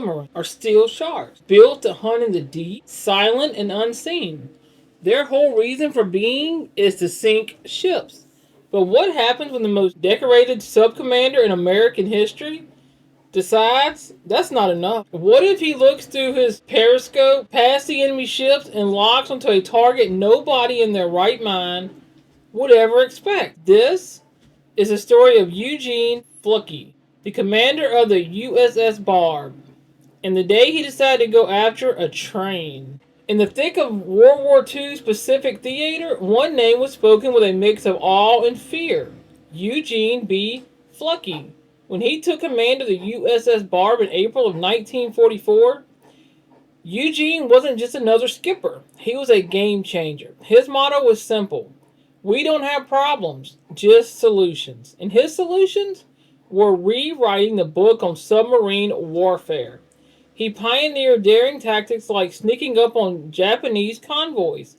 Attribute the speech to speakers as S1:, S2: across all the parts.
S1: submarines are steel sharks, built to hunt in the deep, silent and unseen. Their whole reason for being is to sink ships. But what happens when the most decorated subcommander in American history decides that's not enough? What if he looks through his periscope past the enemy ships and locks onto a target nobody in their right mind would ever expect? This is the story of Eugene Fluckey, the commander of the USS Barb, and the day he decided to go after a train. In the thick of World War II's Pacific theater, one name was spoken with a mix of awe and fear: Eugene B. Fluckey. When he took command of the USS Barb in April of 1944, Eugene wasn't just another skipper. He was a game changer. His motto was simple: we don't have problems, just solutions. And his solutions were rewriting the book on submarine warfare. He pioneered daring tactics like sneaking up on Japanese convoys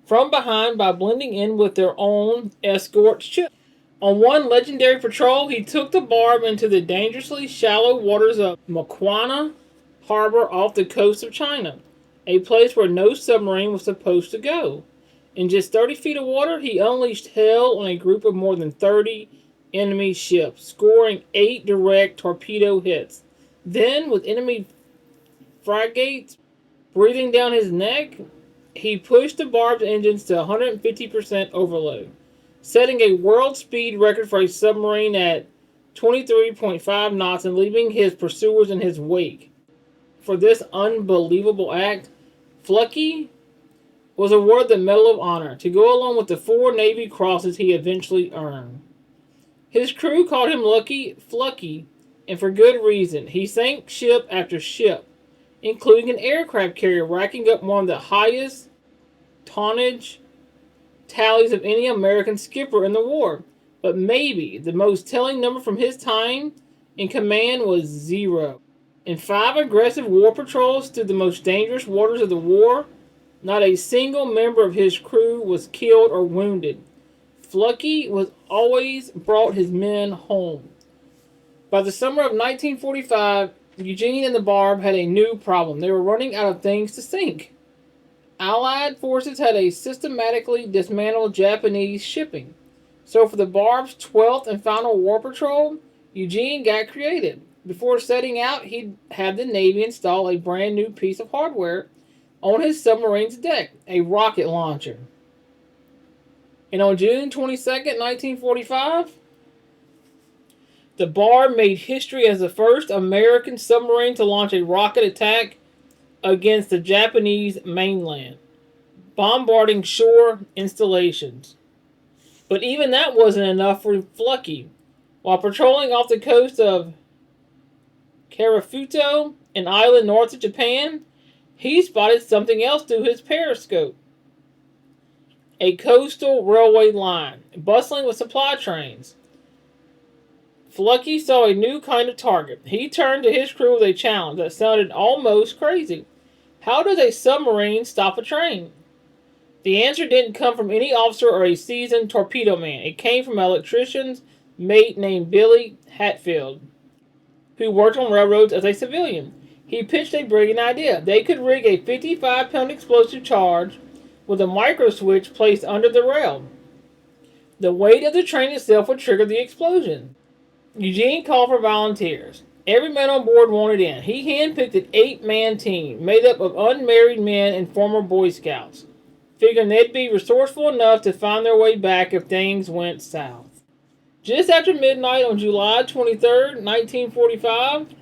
S1: from behind by blending in with their own escort ships. On one legendary patrol, he took the Barb into the dangerously shallow waters of Makwana Harbor off the coast of China, a place where no submarine was supposed to go. In just 30 feet of water, he unleashed hell on a group of more than 30 enemy ships, scoring 8 direct torpedo hits. Then, with enemy frigates breathing down his neck, he pushed the Barb's engines to 150% overload, setting a world speed record for a submarine at 23.5 knots and leaving his pursuers in his wake. For this unbelievable act, Fluckey was awarded the Medal of Honor to go along with the 4 Navy crosses he eventually earned. His crew called him Lucky Fluckey, and for good reason. He sank ship after ship, including an aircraft carrier, racking up one of the highest tonnage tallies of any American skipper in the war. But maybe the most telling number from his time in command was 0. In 5 aggressive war patrols through the most dangerous waters of the war, not a single member of his crew was killed or wounded. Fluckey was always brought his men home. By the summer of 1945, Eugene and the Barb had a new problem. They were running out of things to sink. Allied forces had systematically dismantled Japanese shipping. So for the Barb's 12th and final war patrol, Eugene got creative. Before setting out, he had the Navy install a brand new piece of hardware on his submarine's deck, a rocket launcher. And on June 22nd, 1945, the Barb made history as the first American submarine to launch a rocket attack against the Japanese mainland, bombarding shore installations. But even that wasn't enough for Fluckey. While patrolling off the coast of Karafuto, an island north of Japan, he spotted something else through his periscope: a coastal railway line, bustling with supply trains. Fluckey saw a new kind of target. He turned to his crew with a challenge that sounded almost crazy. How does a submarine stop a train? The answer didn't come from any officer or a seasoned torpedo man. It came from an electrician's mate named Billy Hatfield, who worked on railroads as a civilian. He pitched a brilliant idea. They could rig a 55-pound explosive charge with a micro switch placed under the rail. The weight of the train itself would trigger the explosion. Eugene called for volunteers. Every man on board wanted in. He handpicked an 8-man team made up of unmarried men and former Boy Scouts, figuring they'd be resourceful enough to find their way back if things went south. Just after midnight on July 23rd, 1945,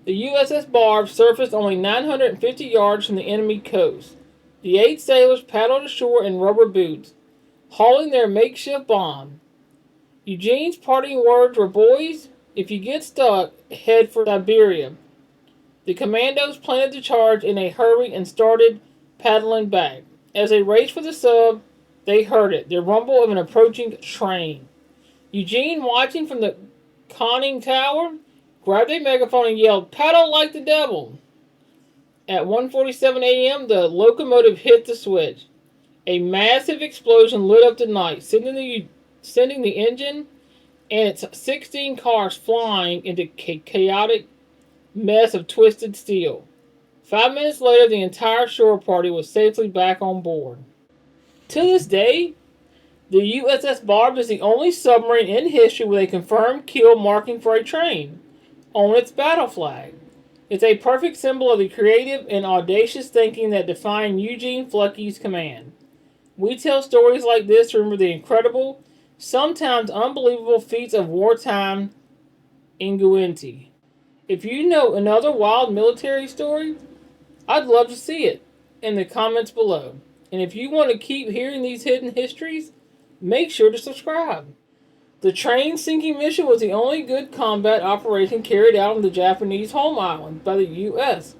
S1: the USS Barb surfaced only 950 yards from the enemy coast. The 8 sailors paddled ashore in rubber boots, hauling their makeshift bomb. Eugene's parting words were, "Boys, if you get stuck, head for Siberia." The commandos planted the charge in a hurry and started paddling back. As they raced for the sub, they heard it, the rumble of an approaching train. Eugene, watching from the conning tower, grabbed a megaphone and yelled, "Paddle like the devil!" At 1:47 a.m., the locomotive hit the switch. A massive explosion lit up the night, sending the engine and its 16 cars flying into chaotic mess of twisted steel. 5 minutes later, the entire shore party was safely back on board. To this day, the USS Barb is the only submarine in history with a confirmed kill marking for a train on its battle flag. It's a perfect symbol of the creative and audacious thinking that defined Eugene Flecky's command. We tell stories like this to remember the incredible, sometimes unbelievable feats of wartime ingenuity. If you know another wild military story, I'd love to see it in the comments below. And if you want to keep hearing these hidden histories, make sure to subscribe. The train sinking mission was the only good combat operation carried out on the Japanese home island by the U.S.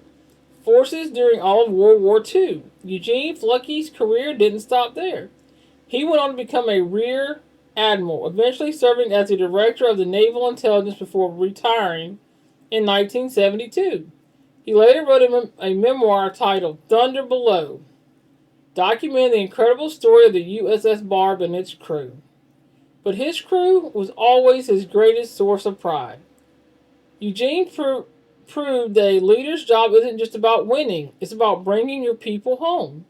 S1: forces during all of World War II. Eugene Flecky's career didn't stop there. He went on to become a rear admiral, eventually serving as the director of the naval intelligence before retiring in 1972. He later wrote a memoir titled Thunder Below, documenting the incredible story of the USS Barb and its crew. But his crew was always his greatest source of pride. Eugene proved that a leader's job isn't just about winning, it's about bringing your people home.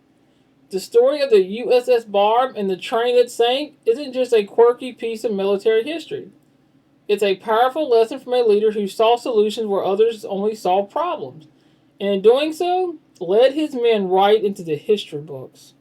S1: The story of the USS Barb and the train that sank isn't just a quirky piece of military history. It's a powerful lesson from a leader who saw solutions where others only saw problems, and in doing so, led his men right into the history books.